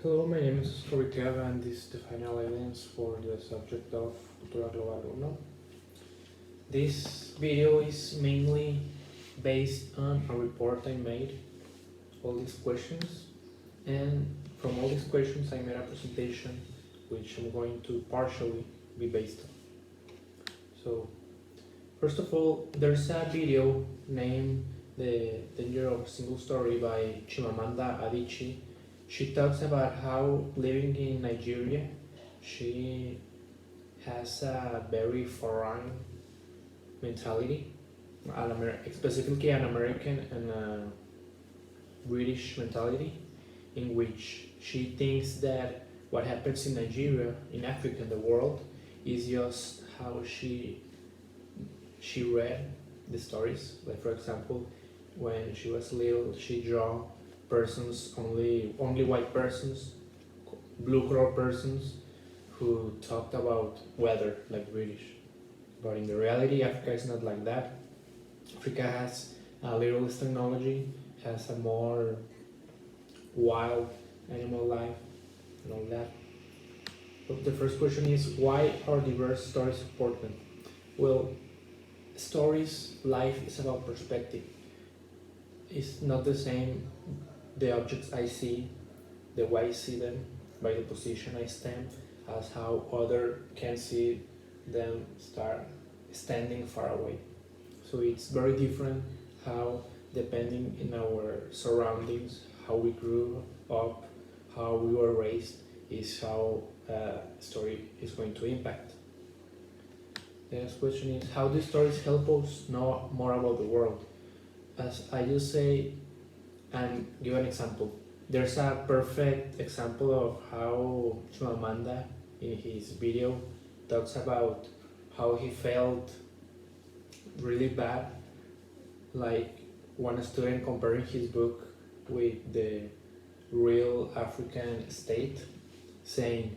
Hello, my name is Ricardo and this is the final evidence for the subject of Cultura Global 1. This video is mainly based on a report I made, all these questions, and from all these questions I made a presentation which I'm going to partially be based on. So, first of all, there's a video named The Danger of a Single Story by Chimamanda Adichie. She talks about how living in Nigeria, she has a very foreign mentality, specifically an American and a British mentality, in which she thinks that what happens in Nigeria, in Africa, in the world, is just how she read the stories. Like for example, when she was little, she draw persons, only white persons, blue collar persons who talked about weather like British. But in the reality, Africa is not like that. Africa has a little less technology, has a more wild animal life and all that. But the first question is, why are diverse stories important? Well, stories, life is about perspective. It's not the same the objects I see, the way I see them, by the position I stand, as how other can see them start standing far away. So it's very different how, depending in our surroundings, how we grew up, how we were raised, is how a story is going to impact. The next question is, how do stories help us know more about the world? As I just say, and give an example. There's a perfect example of how Chimamanda in his video talks about how he felt really bad, like one student comparing his book with the real African state, saying,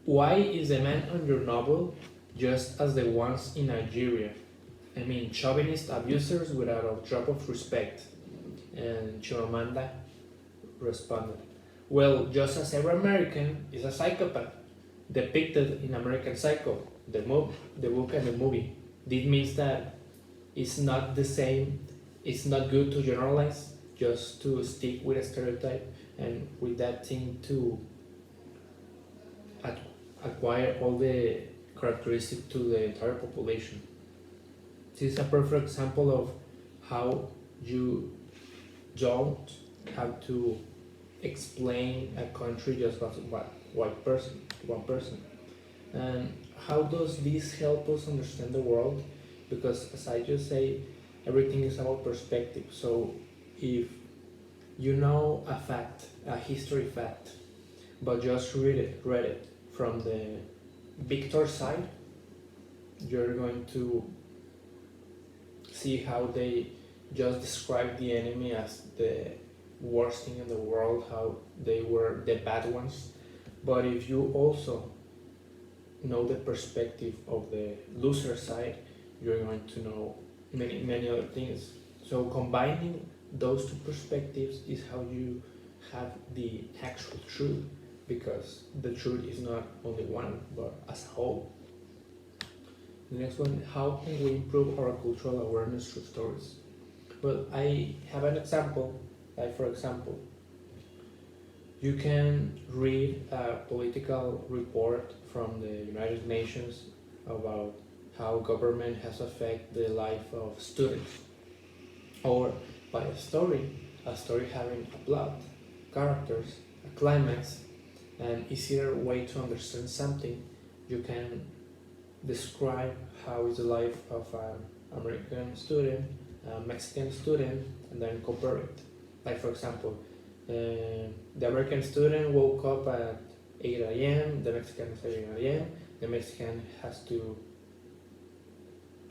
"Why is the man on your novel just as the ones in Nigeria? I mean, chauvinist abusers without a drop of respect." And Chimamanda responded, "Well, just as every American is a psychopath, depicted in American Psycho, the book and the movie. This means that it's not the same, it's not good to generalize, just to stick with a stereotype and with that thing to acquire all the characteristics to the entire population." This is a perfect example of how you don't have to explain a country just as one person. And how does this help us understand the world? Because as I just say, everything is about perspective. So if you know a fact, a history fact, but just read it from the victor side, you're going to see how they just describe the enemy as the worst thing in the world, how they were the bad ones. But if you also know the perspective of the loser side, you're going to know many other things. So combining those two perspectives is how you have the actual truth, because the truth is not only one but as a whole. The next one, how can we improve our cultural awareness through stories? Well, I have an example. Like for example, you can read a political report from the United Nations about how government has affected the life of students, or by a story having a plot, characters, a climax, an easier way to understand something. You can describe how is the life of an American student, a Mexican student, and then compare it. Like for example, the American student woke up at 8 a.m., the Mexican is 7 a.m., the Mexican has to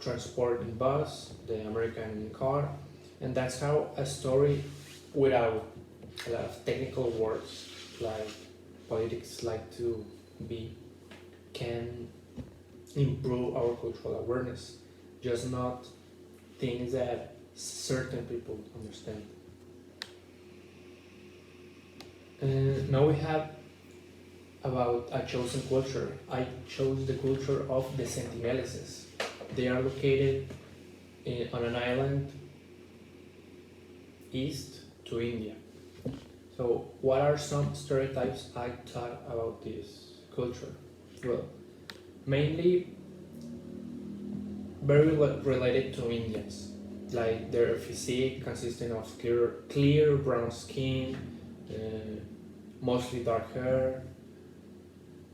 transport in bus, the American in car, and that's how a story without a lot of technical words like politics like to be can improve our cultural awareness, just not things that certain people understand. Now we have about a chosen culture. I chose the culture of the Sentineleses. They are located on an island east to India. So, what are some stereotypes I thought about this culture? Well, mainly very related to Indians, like their physique consisting of clear brown skin, mostly dark hair,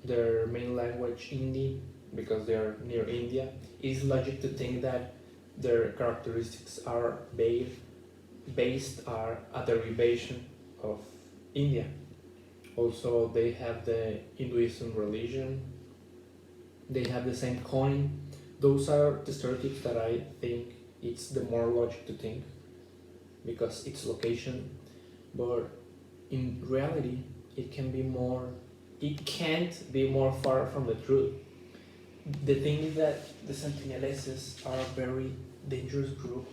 their main language Hindi, because they are near India. It is logic to think that their characteristics are based are a derivation of India. Also, they have the Hinduism religion. They have the same coin. Those are the stereotypes that I think it's the more logic to think because it's location. But in reality, it can be more. It can't be more far from the truth. The thing is that the Sentineleses are a very dangerous group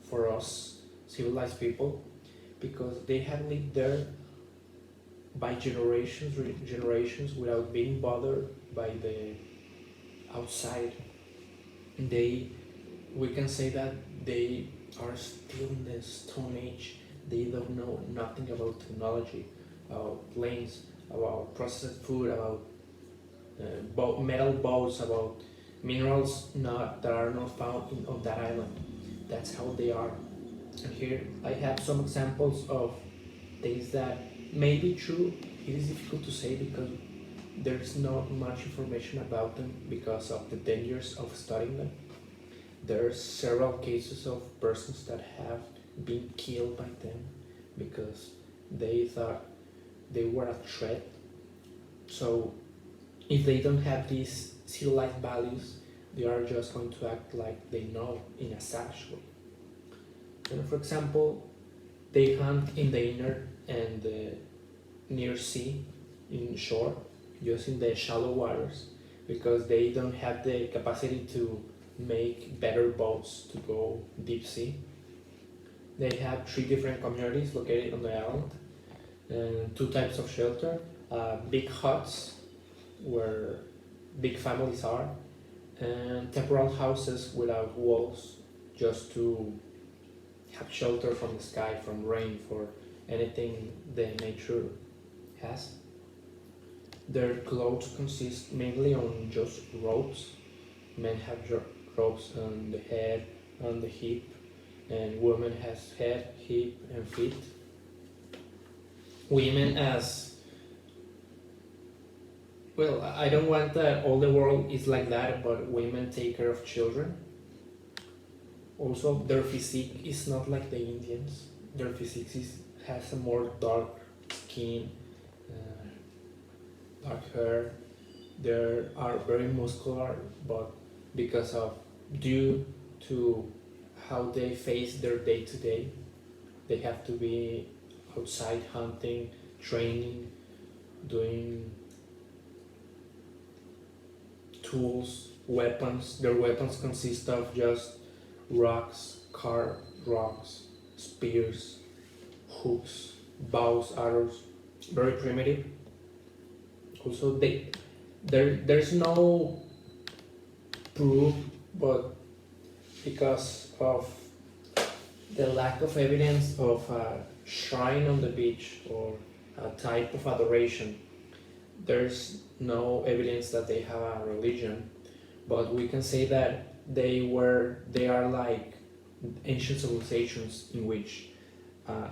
for us civilized people because they have lived there by generations without being bothered by the outside. We can say that they are still in the Stone Age. They don't know nothing about technology, about planes, about processed food, about metal bows, about minerals that are not found on that island. That's how they are. And here I have some examples of things that may be true. It is difficult to say because there's not much information about them because of the dangers of studying them. There are several cases of persons that have been killed by them because they thought they were a threat. So if they don't have these civilized values, they are just going to act like they know in a savage way. And for example, they hunt in the inner and the near sea, in shore, just in the shallow waters, because they don't have the capacity to make better boats to go deep sea. They have 3 different communities located on the island, and 2 types of shelter: big huts where big families are, and temporal houses without walls, just to have shelter from the sky, from rain, for anything the nature has. Their clothes consist mainly on just ropes. Men have ropes on the head, on the hip, and women has head, hip, and feet. Women as well. I don't want that all the world is like that, but women take care of children. Also, their physique is not like the Indians. Their physique has a more dark skin, dark hair. They are very muscular, but because of due to how they face their day to day, they have to be outside hunting, training, doing tools, weapons. Their weapons consist of just rocks, carved rocks, spears, hooks, bows, arrows. Very primitive. Also, there's no proof, but because of the lack of evidence of a shrine on the beach or a type of adoration, there's no evidence that they have a religion, but we can say that they are like ancient civilizations in which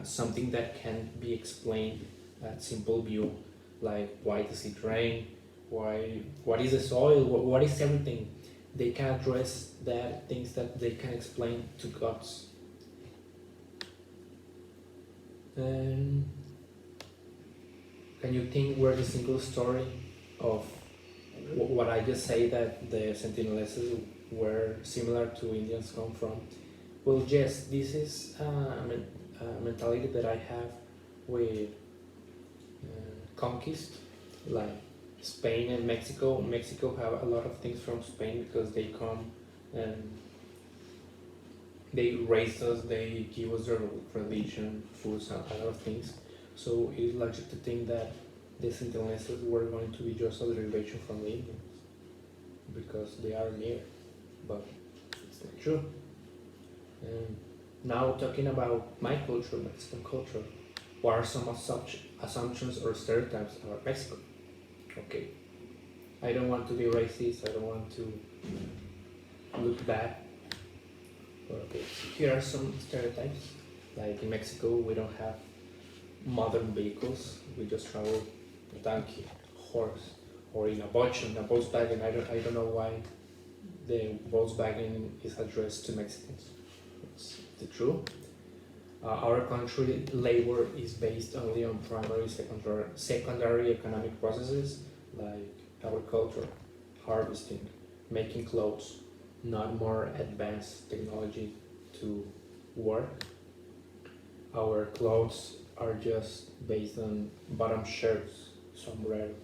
something that can be explained at simple view, like why does it rain, what is the soil, what is everything. They can address that things that they can explain to gods. And can you think where the single story of what I just say that the Sentineleses were similar to Indians come from? Well, yes, this is a mentality that I have with conquest, like Spain and Mexico. Mexico have a lot of things from Spain because they come and they raise us, they give us their religion, foods, and a lot of things. So it is logic to think that the Sentineleses were going to be just a derivation from the Indians because they are near, but it's not true. And now talking about my culture, Mexican culture, what are some assumptions or stereotypes about Mexico? Okay, I don't want to be racist, I don't want to look bad, but okay, here are some stereotypes. Like in Mexico, we don't have modern vehicles, we just travel a donkey, horse, or in a Volkswagen. I don't know why the Volkswagen is addressed to Mexicans. It's the truth. Our country labor is based only on primary, secondary economic processes like agriculture, harvesting, making clothes, not more advanced technology to work. Our clothes are just based on bottom shirts, sombreros,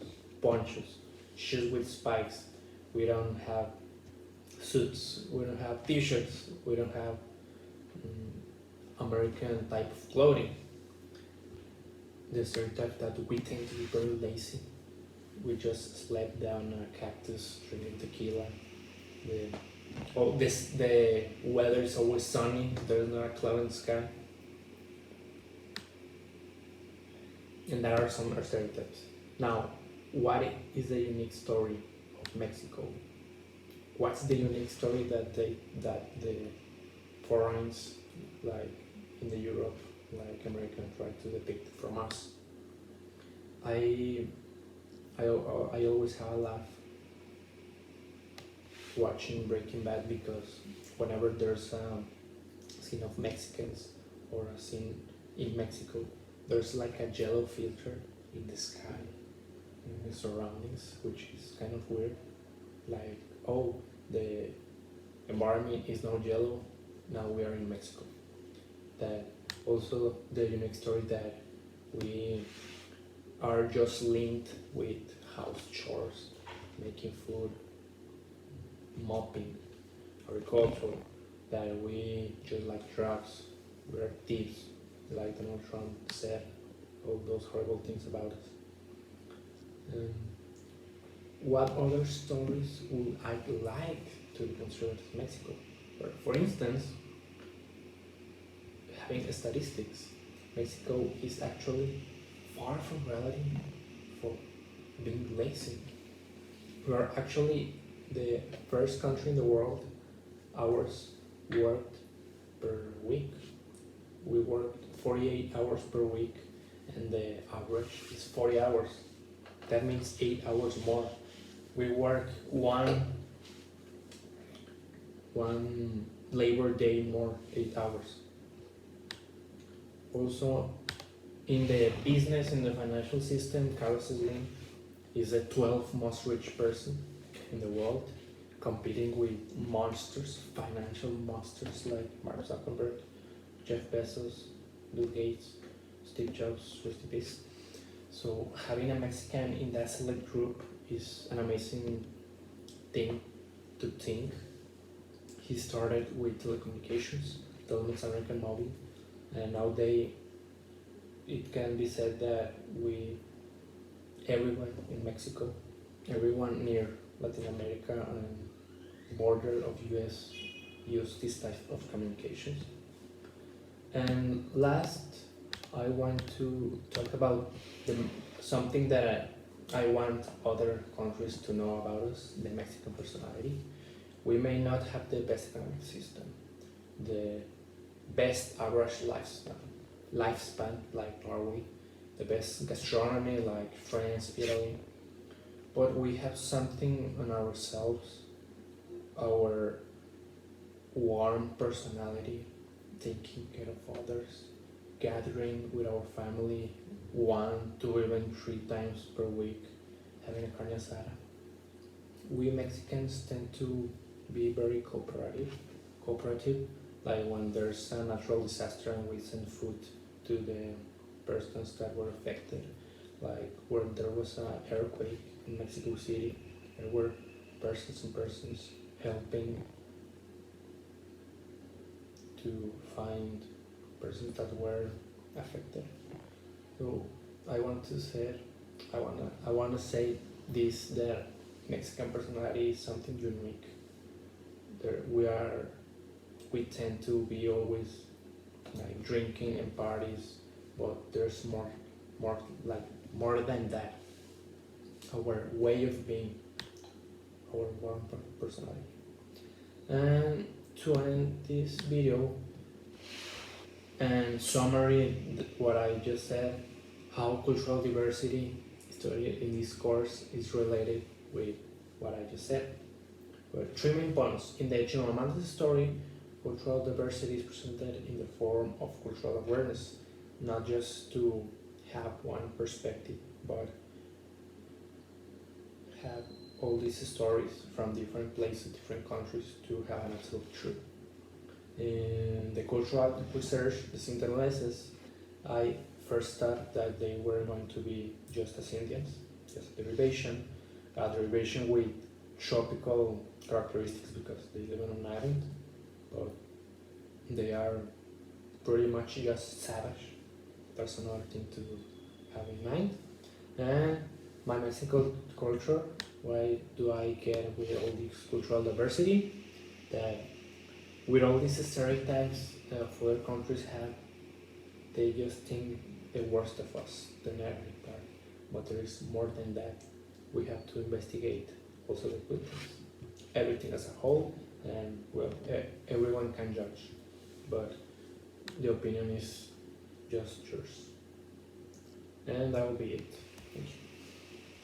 ponchos, shoes with spikes. We don't have suits, we don't have t-shirts, we don't have American type of clothing. The stereotype that we tend to be very lazy. We just slap down a cactus, drinking tequila. The weather is always sunny. There's not a cloud in the sky. And there are some stereotypes. Now, what is the unique story of Mexico? What's the unique story that the foreigners, like in the Europe, like American, try to depict from us? I always have a laugh watching Breaking Bad because whenever there's a scene of Mexicans or a scene in Mexico, there's like a yellow filter in the sky, in the surroundings, which is kind of weird. Like, oh, the environment is now yellow, now we are in Mexico. That also the unique story that we are just linked with house chores, making food, mopping, agriculture, that we just like drugs, we're thieves, like Donald Trump said, all those horrible things about us. What other stories would I like to consider as Mexico? For instance, having statistics, Mexico is actually far from reality for being lazy. We are actually the first country in the world hours worked per week. We worked 48 hours per week and the average is 40 hours. That means 8 hours more. We work one labor day more, 8 hours. Also, in the business, in the financial system, Carlos Slim is the 12th most rich person in the world, competing with monsters, financial monsters like Mark Zuckerberg, Jeff Bezos, Bill Gates, Steve Jobs, rest in peace. So having a Mexican in that select group is an amazing thing to think. He started with telecommunications, Telmex American Mobile, and nowadays it can be said that everyone in Mexico, everyone near Latin America and border of US use this type of communications. And last, I want to talk about something that I want other countries to know about us, the Mexican personality. We may not have the best economic system, the best average lifespan like Norway, the best gastronomy like France, Italy, but we have something on ourselves, our warm personality, taking care of others, gathering with our family 1, 2, even 3 times per week, having a carne asada. We Mexicans tend to be very cooperative, like when there's a natural disaster and we send food to the persons that were affected, like when there was an earthquake in Mexico City, there were persons helping to find persons that were affected. So I want to say I wanna say this, that Mexican personality is something unique. We tend to be always like drinking and parties, but there's more like more than that. Our way of being, our warm personality. And to end this video and summary what I just said, how cultural diversity studied in this course is related with what I just said. But three main points. In the general Mantis story, cultural diversity is presented in the form of cultural awareness, not just to have one perspective, but have all these stories from different places, different countries to have an absolute truth. In the cultural research, the Sentineleses, I first thought that they were going to be just as Indians, just a derivation with tropical characteristics because they live on an island, but they are pretty much just savage. That's another thing to have in mind. And my Mexican culture, why do I care with all this cultural diversity? That with all these stereotypes other countries have, they just think the worst of us, the negative part. But there is more than that. We have to investigate also the good things, everything as a whole, and well, everyone can judge, but the opinion is just yours. And that will be it. Thank you.